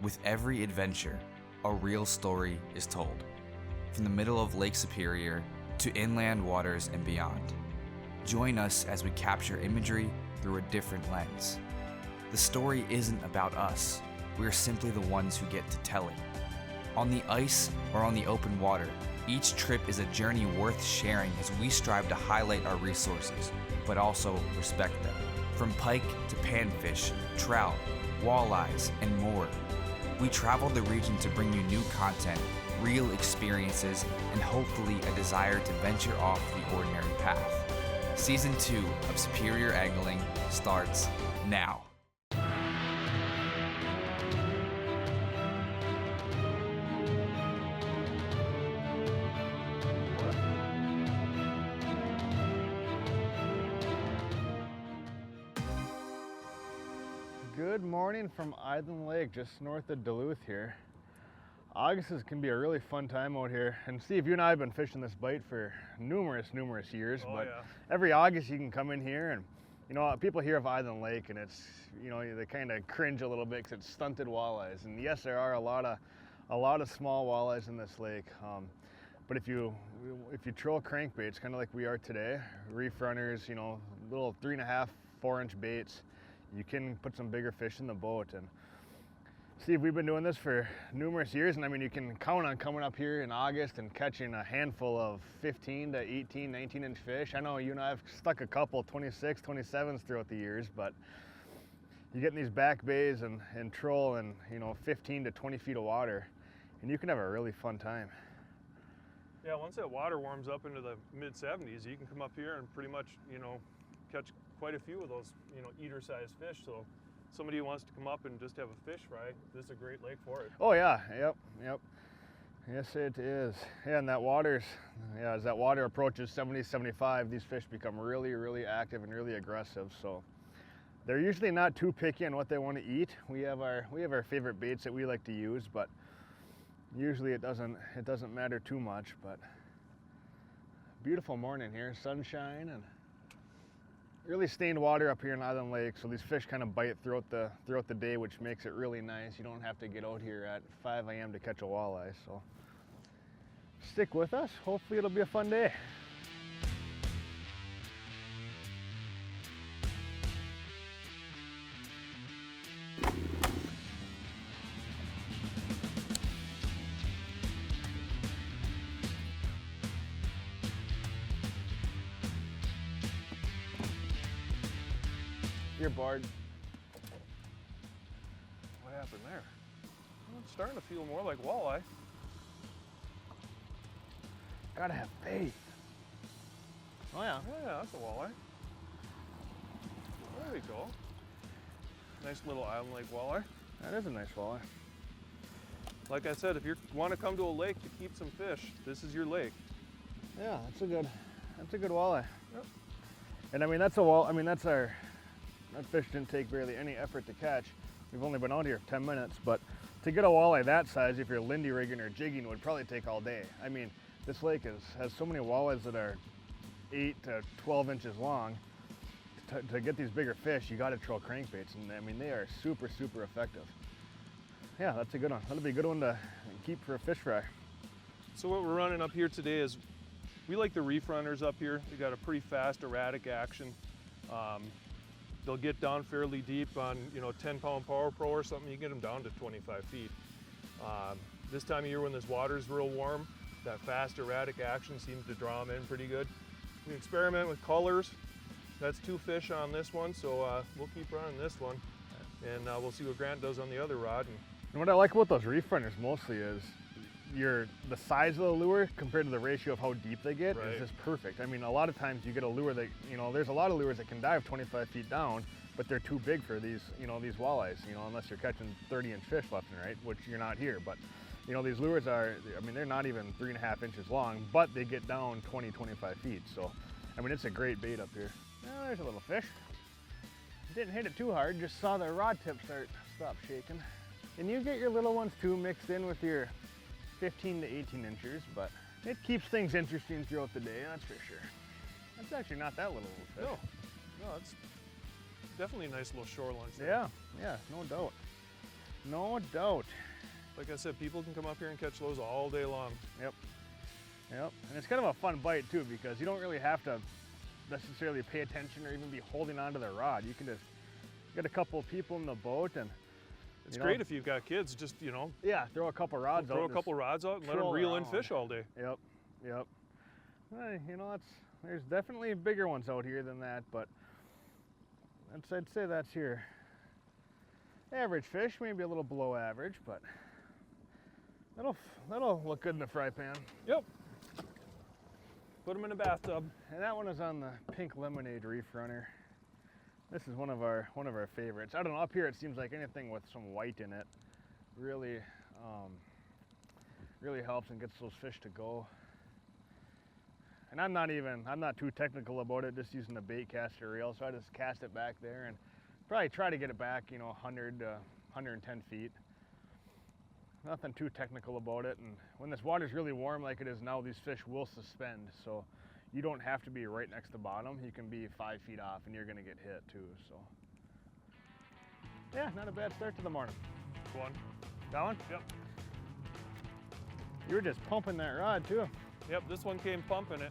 With every adventure, a real story is told. From the middle of Lake Superior to inland waters and beyond. Join us as we capture imagery through a different lens. The story isn't about us. We're simply the ones who get to tell it. On the ice or on the open water, each trip is a journey worth sharing as we strive to highlight our resources, but also respect them. From pike to panfish, trout, walleyes, and more. We traveled the region to bring you new content, real experiences, and hopefully a desire to venture off the ordinary path. Season 2 of Superior Angling starts now. Good morning from Island Lake, just north of Duluth here. August can be a really fun time out here, and Steve, you and I have been fishing this bite for numerous years. Every August you can come in here, and you know, people hear of Island Lake and it's, you know, they kind of cringe a little bit because it's stunted walleyes, and yes, there are a lot of small walleyes in this lake, but if you troll crankbaits kind of like we are today, reef runners, you know, little 3.5, 4-inch baits, you can put some bigger fish in the boat. And Steve, we've been doing this for numerous years, and I mean, you can count on coming up here in August and catching a handful of 15 to 18, 19-inch fish. I know you and I have stuck a couple 26, 27s throughout the years, but you get in these back bays and troll in, you know, 15 to 20 feet of water, and you can have a really fun time. Yeah, once that water warms up into the mid-70s, you can come up here and pretty much, you know, catch quite a few of those, you know, eater-sized fish. So somebody who wants to come up and just have a fish fry, this is a great lake for it. Oh yeah, yep. Yes, it is. Yeah, and as that water approaches 70, 75, these fish become really active and really aggressive. So they're usually not too picky on what they want to eat. We have our favorite baits that we like to use, but usually it doesn't matter too much. But beautiful morning here, sunshine and really stained water up here in Island Lake, so these fish kind of bite throughout the day, which makes it really nice. You don't have to get out here at 5 a.m. to catch a walleye, so stick with us. Hopefully it'll be a fun day. You're barred. What happened there? Well, it's starting to feel more like walleye. Gotta have faith. Oh yeah. Yeah, that's a walleye. There we go. Nice little Island Lake walleye. That is a nice walleye. Like I said, if you want to come to a lake to keep some fish, this is your lake. Yeah, that's a good walleye. Yep. And I mean, that fish didn't take barely any effort to catch. We've only been out here 10 minutes, but to get a walleye that size, if you're lindy rigging or jigging, would probably take all day. I mean, this lake has so many walleyes that are 8 to 12 inches long. To get these bigger fish, you got to troll crankbaits, and I mean, they are super effective. Yeah, that's a good one. That'll be a good one to keep for a fish fry. So what we're running up here today is, we like the reef runners up here. They got a pretty fast, erratic action. They'll get down fairly deep on, you know, 10-pound Power Pro or something. You get them down to 25 feet. This time of year when this water's real warm, that fast, erratic action seems to draw them in pretty good. We experiment with colors. That's 2 fish on this one, so we'll keep running this one, and we'll see what Grant does on the other rod. And what I like about those reef runners mostly is the size of the lure compared to the ratio of how deep they get is just perfect. I mean, a lot of times you get a lure that, you know, there's a lot of lures that can dive 25 feet down, but they're too big for these, you know, these walleyes, you know, unless you're catching 30-inch fish left and right, which you're not here. But, you know, these lures are, I mean, they're not even 3.5 inches long, but they get down 20, 25 feet. So, I mean, it's a great bait up here. Oh, there's a little fish. Didn't hit it too hard, just saw the rod tip stop shaking. And you get your little ones too mixed in with your 15 to 18 inchers, but it keeps things interesting throughout the day, that's for sure. That's actually not that little fish. No, it's definitely a nice little shoreline. Yeah, no doubt. No doubt. Like I said, people can come up here and catch those all day long. Yep. Yep. And it's kind of a fun bite too, because you don't really have to necessarily pay attention or even be holding onto the rod. You can just get a couple of people in the boat and it's great if you've got kids, just, you know. Yeah, throw a couple rods out. Throw a couple rods out and let them reel in fish all day. Yep, yep. You know, there's definitely bigger ones out here than that, but I'd say that's your average fish, maybe a little below average, but that'll look good in the fry pan. Yep. Put them in a bathtub. And that one is on the pink lemonade reef runner. This is one of our favorites. I don't know, up here it seems like anything with some white in it really really helps and gets those fish to go. And I'm not too technical about it, just using a bait caster reel, so I just cast it back there and probably try to get it back, you know, 100 to 110 feet. Nothing too technical about it, and when this water's really warm like it is now, these fish will suspend, so you don't have to be right next to the bottom. You can be 5 feet off and you're gonna get hit too, so. Yeah, not a bad start to the morning. One. That one? Yep. You were just pumping that rod too. Yep, this one came pumping it.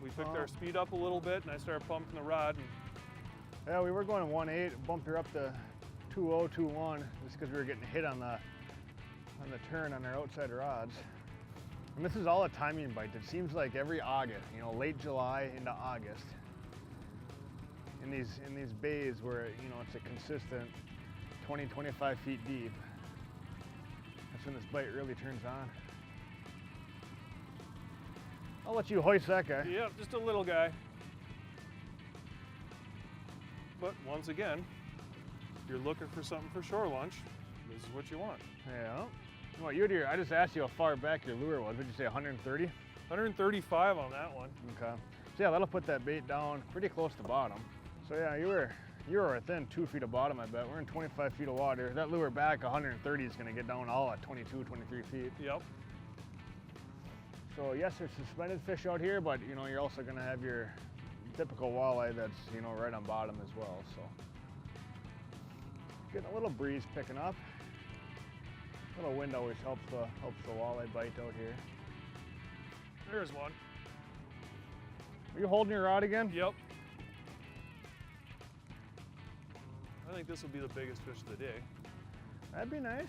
We picked our speed up a little bit and I started pumping the rod. And yeah, we were going 1.8, bumped her up to 2.0, 2.1, just because we were getting hit on the turn on our outside rods. And this is all a timing bite. It seems like every August, you know, late July into August, in these bays where, you know, it's a consistent 20, 25 feet deep, that's when this bite really turns on. I'll let you hoist that guy. yeah, just a little guy. But once again, if you're looking for something for shore lunch, this is what you want. Yeah. Well, I just asked you how far back your lure was. Would you say 130? 135 on that one. Okay. So yeah, that'll put that bait down pretty close to bottom. So yeah, you were within 2 feet of bottom, I bet. We're in 25 feet of water. That lure back 130 is gonna get down all at 22, 23 feet. Yep. So yes, there's suspended fish out here, but you know, you're also gonna have your typical walleye that's, you know, right on bottom as well, so. Getting a little breeze picking up. A little wind always helps the walleye bite out here. There's one. Are you holding your rod again? Yep. I think this will be the biggest fish of the day. That'd be nice.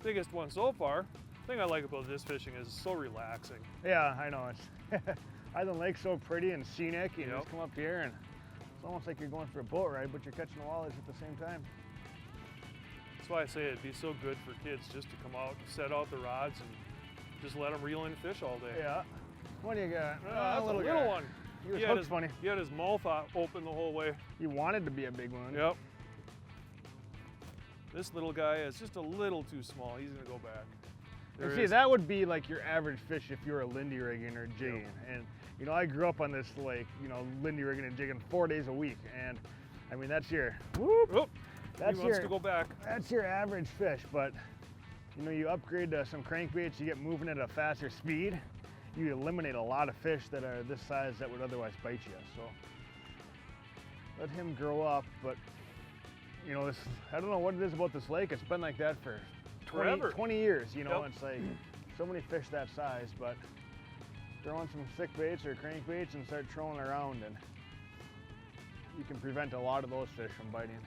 Biggest one so far. The thing I like about this fishing is it's so relaxing. Yeah, I know. It's Island Lake's so pretty and scenic. You just come up here and it's almost like you're going for a boat ride, but you're catching the walleyes at the same time. That's why I say it'd be so good for kids just to come out and set out the rods and just let them reel in fish all day. Yeah. What do you got? That's a little one. He was hooked funny. He had his mouth open the whole way. He wanted to be a big one. Yep. This little guy is just a little too small. He's gonna go back. And see, that would be like your average fish if you were lindy rigging or jigging. Yep. And you know, I grew up on this lake, you know, lindy rigging and jigging 4 days a week. And I mean, that's your whoop. Oh, he wants to go back. That's your average fish, but you know, you upgrade to some crankbaits, you get moving at a faster speed, you eliminate a lot of fish that are this size that would otherwise bite you. So let him grow up, but you know, I don't know what it is about this lake. It's been like that for 20 years, you know. It's like so many fish that size, but throw in some thick baits or crankbaits and start trolling around, and you can prevent a lot of those fish from biting.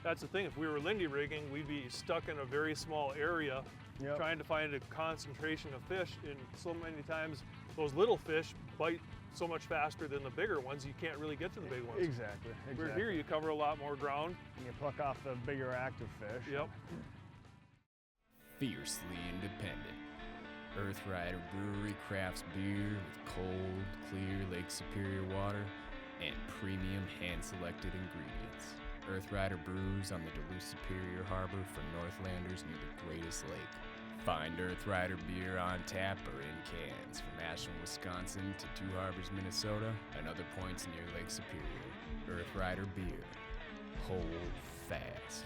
That's the thing, if we were lindy rigging, we'd be stuck in a very small area trying to find a concentration of fish, and so many times those little fish bite so much faster than the bigger ones, you can't really get to the big ones. Exactly. We're here, you cover a lot more ground. And you pluck off the bigger active fish. Yep. Fiercely independent. Earth Rider Brewery crafts beer with cold, clear Lake Superior water and premium hand-selected ingredients. Earth Rider brews on the Duluth Superior Harbor for Northlanders near the greatest lake. Find Earth Rider beer on tap or in cans from Ashland, Wisconsin to Two Harbors, Minnesota, and other points near Lake Superior. Earth Rider beer. Hold fast.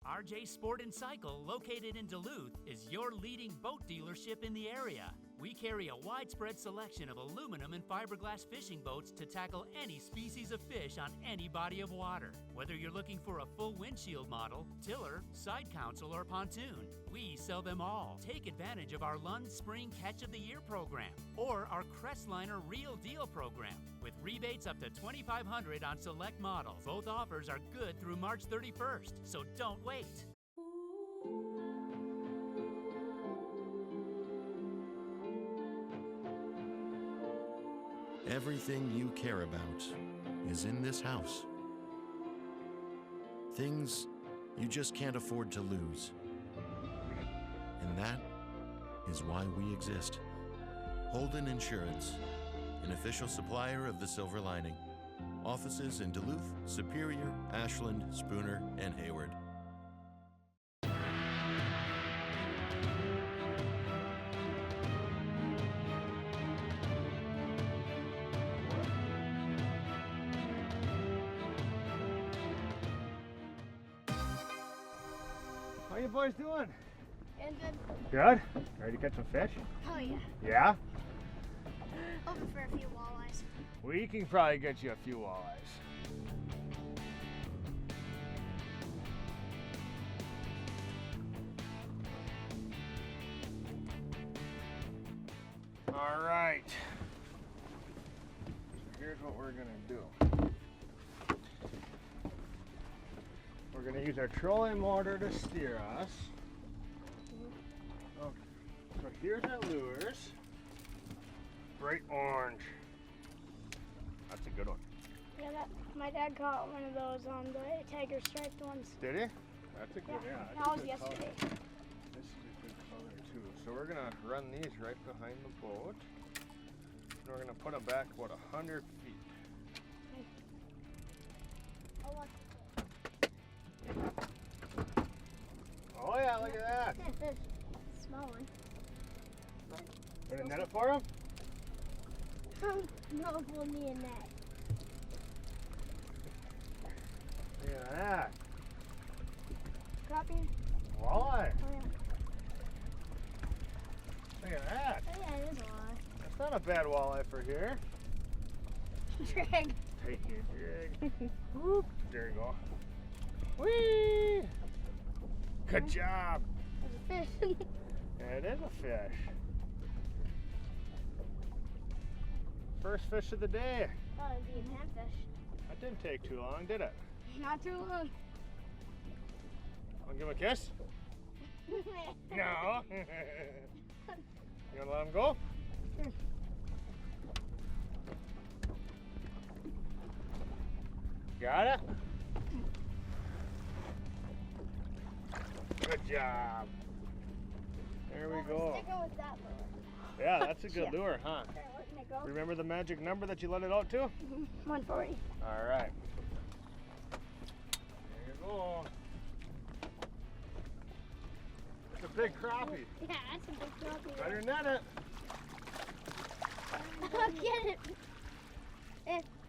RJ Sport and Cycle, located in Duluth, is your leading boat dealership in the area. We carry a widespread selection of aluminum and fiberglass fishing boats to tackle any species of fish on any body of water. Whether you're looking for a full windshield model, tiller, side console, or pontoon, we sell them all. Take advantage of our Lund Spring Catch of the Year program or our Crestliner Real Deal program with rebates up to $2,500 on select models. Both offers are good through March 31st, so don't wait. Everything you care about is in this house. Things you just can't afford to lose. And that is why we exist. Holden Insurance, an official supplier of the Silver Lining. Offices in Duluth, Superior, Ashland, Spooner, and Hayward. How you boys doing? And good. Good? Ready to catch some fish? Oh yeah. Yeah? Hoping for a few walleyes. We can probably get you a few walleyes. All right. Here's what we're gonna do. We're gonna use our trolling motor to steer us. Okay. So here's our lures. Bright orange. That's a good one. Yeah, my dad caught one of those on the tiger striped ones. Did he? That's a good, Yeah, that's that a was good yesterday. color. This is a good color too. So we're gonna run these right behind the boat. And we're gonna put them back about 100 feet. Oh, look. Oh yeah, look at that. Small one. Gonna net it for him? No, we'll need a net. Look at that. Crappie? Walleye. Oh yeah. Look at that. Oh yeah, it is a walleye. That's not a bad walleye for here. Drag. Take your jig. Whoop. There you go. Whee! Good job. There's a fish. It is a fish. First fish of the day. Thought it'd be a panfish. That didn't take too long, did it? Not too long. Want to give him a kiss? No. You want to let him go? Sure. Got it? Good job. There we go. Sticking with that lure. Yeah, that's a good Yeah. lure, huh? Okay, letting it go. Remember the magic number that you let it out to? 140. All right. There you go. It's a big crappie. Yeah, that's a big crappie. Better net it. I'll get it.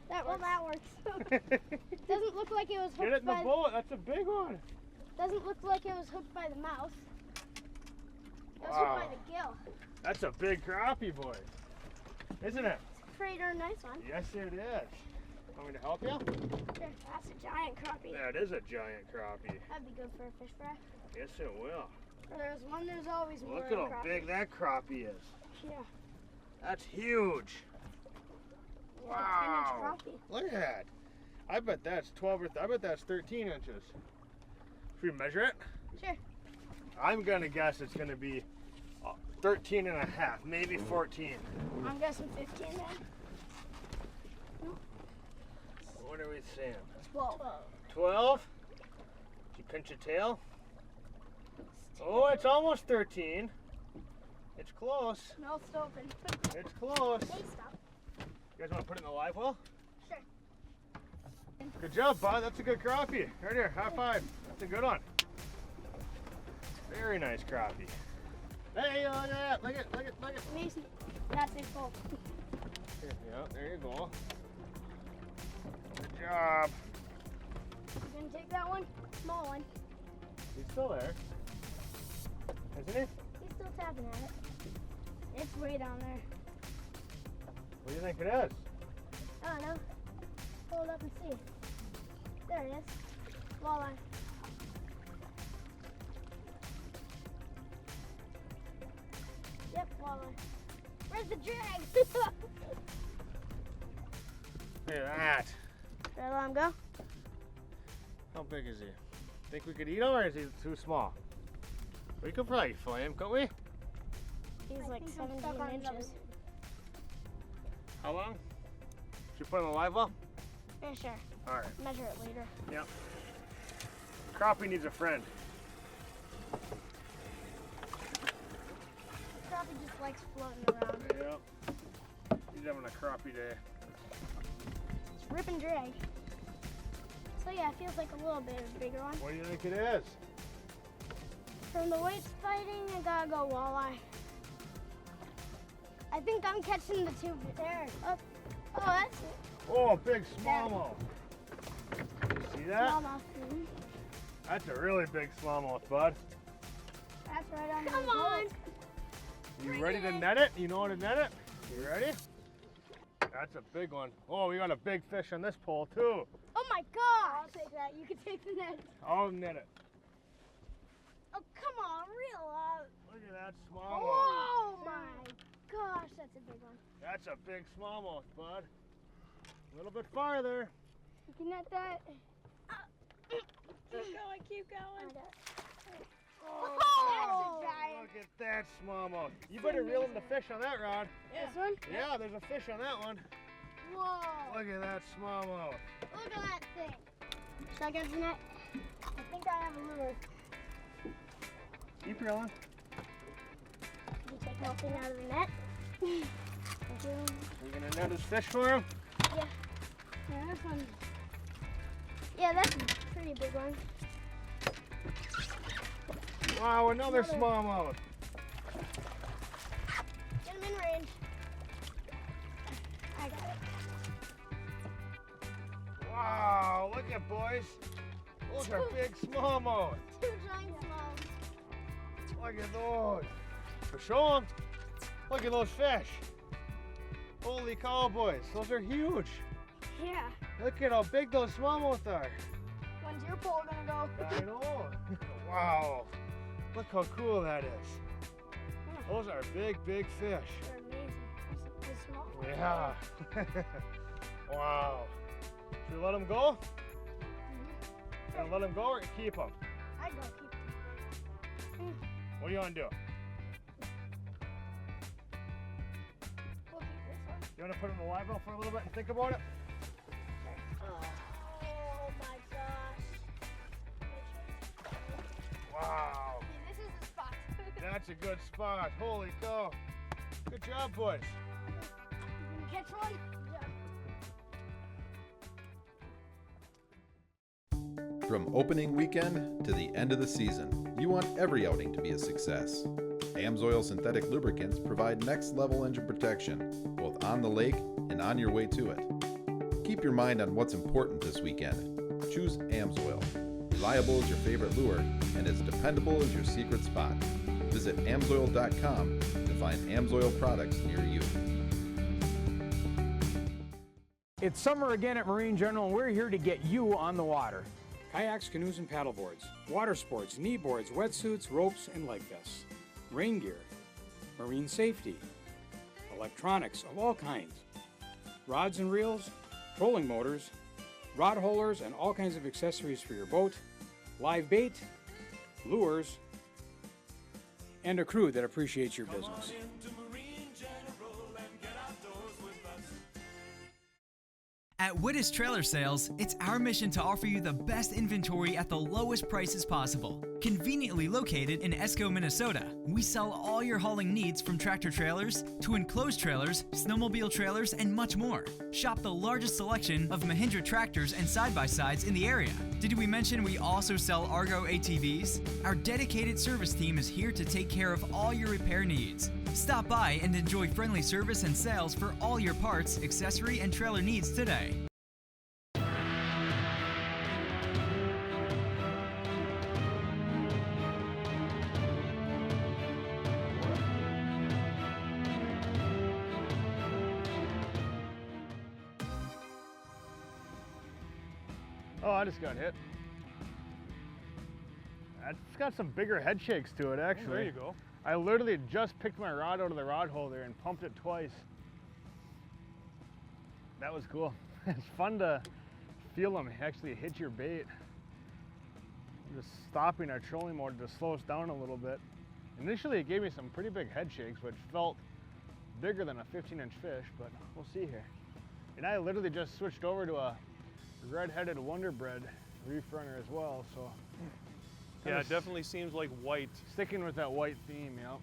That works. Well, that works. Doesn't look like it was hooked Get it in the by boat. That's a big one. Doesn't look like it was hooked by the mouth. It was Wow. hooked by the gill. That's a big crappie, boy. Isn't it? It's a pretty darn nice one. Yes, it is. Want me to help you? Sure, that's a giant crappie. That is a giant crappie. That'd be good for a fish fry. Yes, it will. Where there's one, there's always more. Look at how crappie. big that crappie is. Yeah. That's huge. Yeah, Wow. 10-inch crappie. Look at that. I bet that's 12 or I bet that's 13 inches. Should we measure it? Sure. I'm gonna guess it's gonna be 13 and a half, maybe 14. I'm guessing 15 then. What are we saying? 12. 12? Did you pinch your tail? Oh, it's almost 13. It's close. Mouth's open. It's close. Hey, stop. You guys want to put it in the live well? Sure. Good job, bud. That's a good crappie. Right here, high five. That's a good one. Very nice crappie. Hey, look at that. Look at, look at, look at. Mason, that's a full. Here, yeah, there you go. Good job. You gonna take that one? Small one. He's still there. Isn't he? He's still tapping at it. It's way down there. What do you think it is? I don't know. Pull it up and see. There it is. Walleye. Yep, walleye. Where's the drag? Look at that. Should I let him go? How big is he? Think we could eat him, or is he too small? We could probably flay him, couldn't we? He's like 17 inches. How long? Should we put him in a live well? Yeah, sure. All right. Measure it later. Yep. Crappie needs a friend. Crappie just likes floating around. Yep. He's having a crappie day. It's rip and drag. So yeah, it feels like a little bit of a bigger one. What do you think it is? From the weights fighting, I gotta go walleye. I think I'm catching the two there. Oh, that's it. Oh, big smallmouth. You see that? Smallmouth. That's a really big smallmouth, bud. That's right on the boat. Come on. You ready to net it? You know how to net it? You ready? That's a big one. Oh, we got a big fish on this pole too. Oh my gosh. I'll take that. You can take the net. I'll net it. Oh, come on. Reel up. Look at that smallmouth. Oh my gosh, that's a big one. That's a big smallmouth, bud. A little bit farther. You can net that. Keep going. Oh, that's a giant. Look at that smallmouth. You better reel in the fish on that rod. This one? Yeah, there's a fish on that one. Whoa. Look at that smallmouth. Look at that thing. Should I get the net? I think I have a lure. Keep reeling. You take nothing out of the net. Thank you. We're gonna net his fish for him. Yeah. Yeah, that's one. Yeah, that's a pretty big one. Wow, another smallmouth. Get him in range. I got it. Wow, look at boys. Those are big smallmouth. Two giant smalls. Look at those. Show them. Look at those fish. Holy cow, boys. Those are huge. Yeah. Look at how big those smallmouth are. When's your pole gonna go? I know. Wow. Look how cool that is. Those are big, big fish. They're amazing. They're small. Yeah. Wow. Should we let them go? Gonna let them go or keep them? I'd go keep them. What do you want to do? We'll keep this one. You want to put them in the live well for a little bit and think about it? Oh my gosh. Wow. This is the spot. That's a good spot. Holy cow. Good job, boys. You can catch one? Yeah. From opening weekend to the end of the season, you want every outing to be a success. AMSOIL synthetic lubricants provide next-level engine protection, both on the lake and on your way to it. Keep your mind on what's important this weekend. Choose AMSOIL. Reliable as your favorite lure and as dependable as your secret spot. Visit AMSOIL.com to find AMSOIL products near you. It's summer again at Marine General, and we're here to get you on the water. Kayaks, canoes, and paddleboards, water sports, knee boards, wetsuits, ropes, and leg vests, rain gear, marine safety, electronics of all kinds, rods and reels, trolling motors, rod holders, and all kinds of accessories for your boat, live bait, lures, and a crew that appreciates your business. At Wittes Trailer Sales, it's our mission to offer you the best inventory at the lowest prices possible. Conveniently located in Esco, Minnesota, we sell all your hauling needs from tractor trailers to enclosed trailers, snowmobile trailers, and much more. Shop the largest selection of Mahindra tractors and side-by-sides in the area. Did we mention we also sell Argo ATVs? Our dedicated service team is here to take care of all your repair needs. Stop by and enjoy friendly service and sales for all your parts, accessory, and trailer needs today. Oh, I just got hit. It's got some bigger head shakes to it, actually. Oh, there you go. I literally just picked my rod out of the rod holder and pumped it twice. That was cool. It's fun to feel them actually hit your bait. Just stopping our trolling motor to slow us down a little bit. Initially, it gave me some pretty big head shakes, which felt bigger than a 15-inch fish, but we'll see here. And I literally just switched over to a red-headed Wonderbread reef runner as well, so. Yeah, it definitely seems like white. Sticking with that white theme, yep.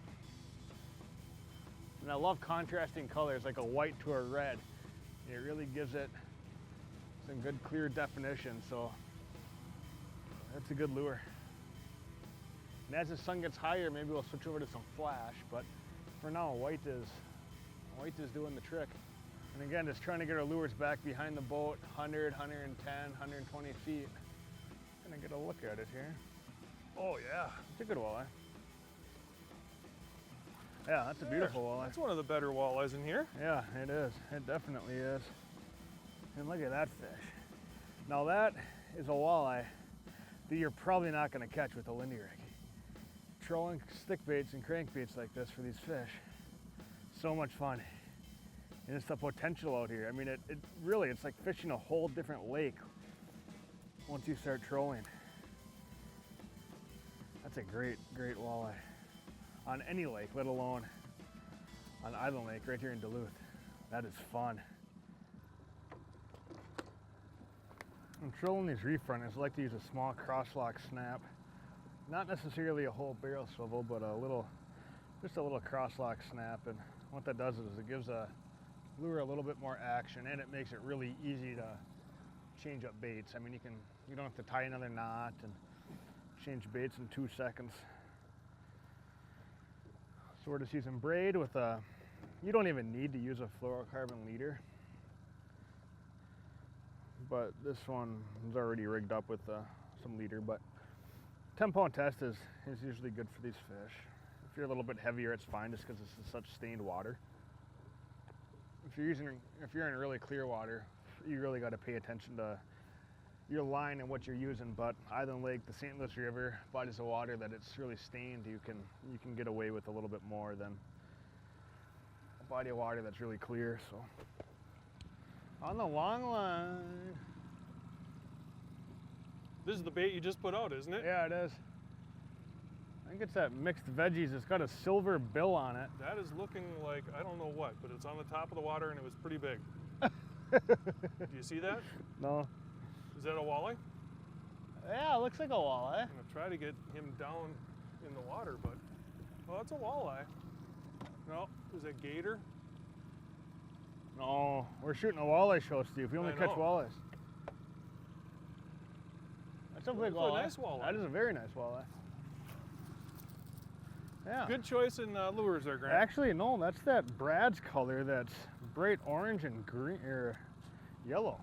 And I love contrasting colors, like a white to a red. It really gives it some good clear definition, so that's a good lure. And as the sun gets higher, maybe we'll switch over to some flash, but for now, white is doing the trick. And again, just trying to get our lures back behind the boat, 100, 110, 120 feet. Gonna get a look at it here. Oh yeah. It's a good walleye. Yeah, that's a beautiful walleye. That's one of the better walleyes in here. Yeah, it is. It definitely is. And look at that fish. Now that is a walleye that you're probably not going to catch with a Lindy rig. Trolling stick baits and crankbaits like this for these fish, so much fun. And it's the potential out here. I mean, it really, it's like fishing a whole different lake once you start trolling. That's a great, great walleye on any lake, let alone on Island Lake right here in Duluth. That is fun. I'm trolling these reef runners. I like to use a small crosslock snap. Not necessarily a whole barrel swivel, but just a little crosslock snap. And what that does is it gives a lure a little bit more action, and it makes it really easy to change up baits. I mean, you don't have to tie another knot and change baits in 2 seconds. So we're just using braid with you don't even need to use a fluorocarbon leader, but this one is already rigged up with some leader, but 10-pound test is usually good for these fish. If you're a little bit heavier, it's fine just because this is such stained water. If you're in really clear water, you really got to pay attention to your line and what you're using. But Island Lake, the St. Louis River, bodies of water that it's really stained, you can get away with a little bit more than a body of water that's really clear. So on the long line. This is the bait you just put out, isn't it? Yeah, it is. I think it's that mixed veggies. It's got a silver bill on it. That is looking like, I don't know what, but it's on the top of the water and it was pretty big. Do you see that? No. Is that a walleye? Yeah, it looks like a walleye. I'm gonna try to get him down in the water, but, well, it's a walleye. No, is it gator? No, we're shooting a walleye show, Steve. We only catch walleyes. That's a big walleye. A nice walleye. That is a very nice walleye. Yeah. Good choice in lures there, Grant. Actually, no, that's that Brad's color that's bright orange and green, or yellow.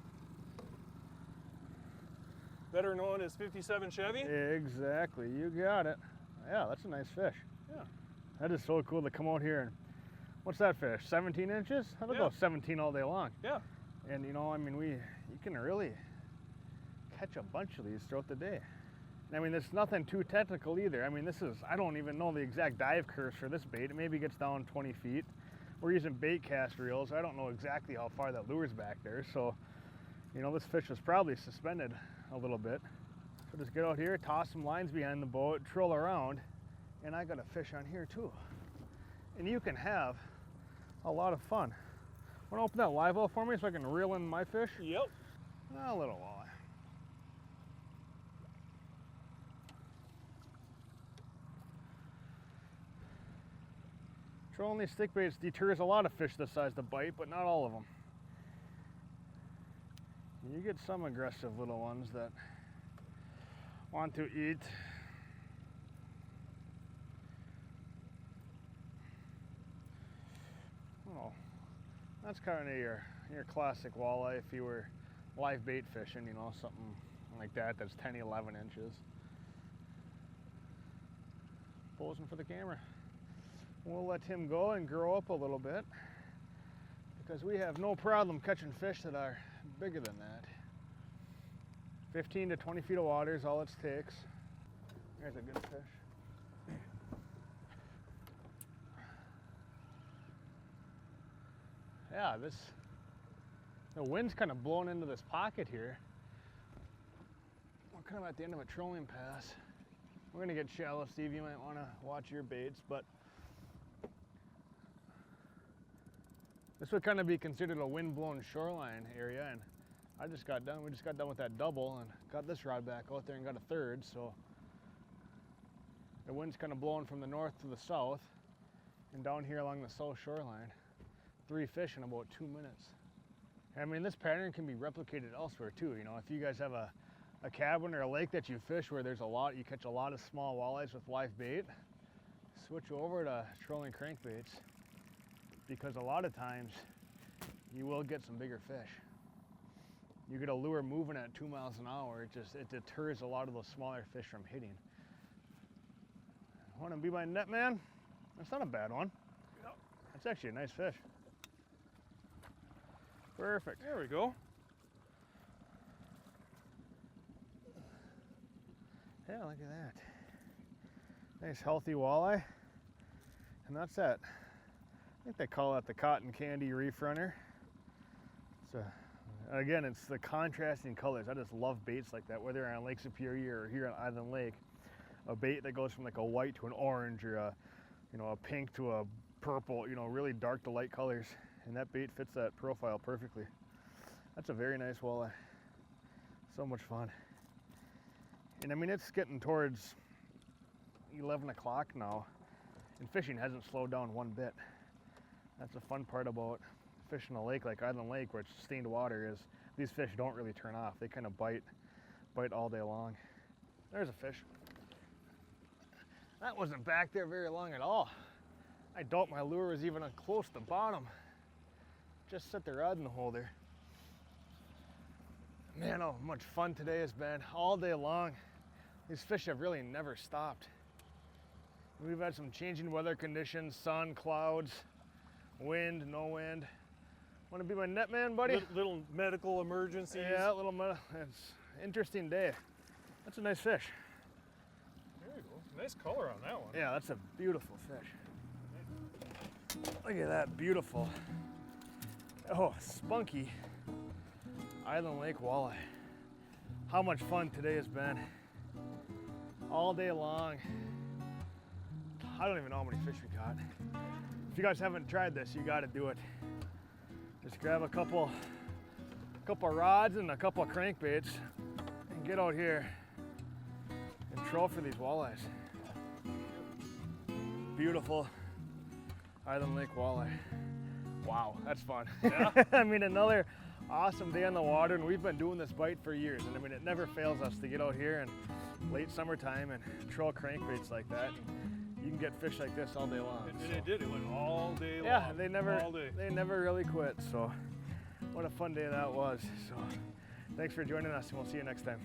Better known as 57 Chevy? Exactly, you got it. Yeah, that's a nice fish. Yeah. That is so cool to come out here and, what's that fish, 17 inches? I'll go 17 all day long. Yeah. And you know, I mean, you can really catch a bunch of these throughout the day. I mean, it's nothing too technical either. I mean, I don't even know the exact dive curves for this bait. It maybe gets down 20 feet. We're using bait cast reels. I don't know exactly how far that lure's back there. So, you know, this fish was probably suspended a little bit. So just get out here, toss some lines behind the boat, troll around, and I got a fish on here too. And you can have a lot of fun. Want to open that live well for me so I can reel in my fish? Yep. A little walleye. Trolling these stick baits deters a lot of fish this size to bite, but not all of them. You get some aggressive little ones that want to eat. Oh, that's kind of your classic walleye if you were live bait fishing, you know, something like that that's 10, 11 inches. Posing for the camera. We'll let him go and grow up a little bit because we have no problem catching fish that are bigger than that. 15 to 20 feet of water is all it takes. There's a good fish. Yeah, the wind's kind of blowing into this pocket here. We're kind of at the end of a trolling pass. We're gonna get shallow, Steve. You might want to watch your baits, but this would kind of be considered a wind-blown shoreline area, and we just got done with that double and got this rod back out there and got a third, so the wind's kind of blowing from the north to the south and down here along the south shoreline. 3 fish in about 2 minutes. I mean, this pattern can be replicated elsewhere too. You know, if you guys have a cabin or a lake that you fish where you catch a lot of small walleyes with live bait, switch over to trolling crankbaits, because a lot of times you will get some bigger fish. You get a lure moving at 2 miles an hour, it deters a lot of those smaller fish from hitting. Want to be my net man? That's not a bad one. That's actually a nice fish. Perfect. There we go. Yeah, look at that. Nice healthy walleye. And that's that. I think they call it the cotton candy reef runner. Again, it's the contrasting colors. I just love baits like that, whether on Lake Superior or here on Island Lake. A bait that goes from like a white to an orange, or a pink to a purple, really dark to light colors. And that bait fits that profile perfectly. That's a very nice walleye. So much fun. And I mean, it's getting towards 11 o'clock now, and fishing hasn't slowed down one bit. That's the fun part about fishing a lake like Island Lake, where it's stained water, is these fish don't really turn off. They kind of bite all day long. There's a fish. That wasn't back there very long at all. I doubt my lure was even close to the bottom. Just set the rod in the holder. Man, how much fun today has been. All day long. These fish have really never stopped. We've had some changing weather conditions, sun, clouds, wind, no wind. Want to be my net man, buddy? Little medical emergencies. Yeah, it's an interesting day. That's a nice fish. There you go. Nice color on that one. Yeah, that's a beautiful fish. Look at that, beautiful. Oh, spunky Island Lake walleye. How much fun today has been. All day long. I don't even know how many fish we got. If you guys haven't tried this, you got to do it. Just grab a couple rods and a couple crankbaits and get out here and troll for these walleyes. Beautiful Island Lake walleye. Wow, that's fun. Yeah. I mean, another awesome day on the water, and we've been doing this bite for years, and I mean, it never fails us to get out here in late summertime and troll crankbaits like that. You can get fish like this all day long. And it did. It went all day long. Yeah, they All never really quit. So, what a fun day that was. So, thanks for joining us, and we'll see you next time.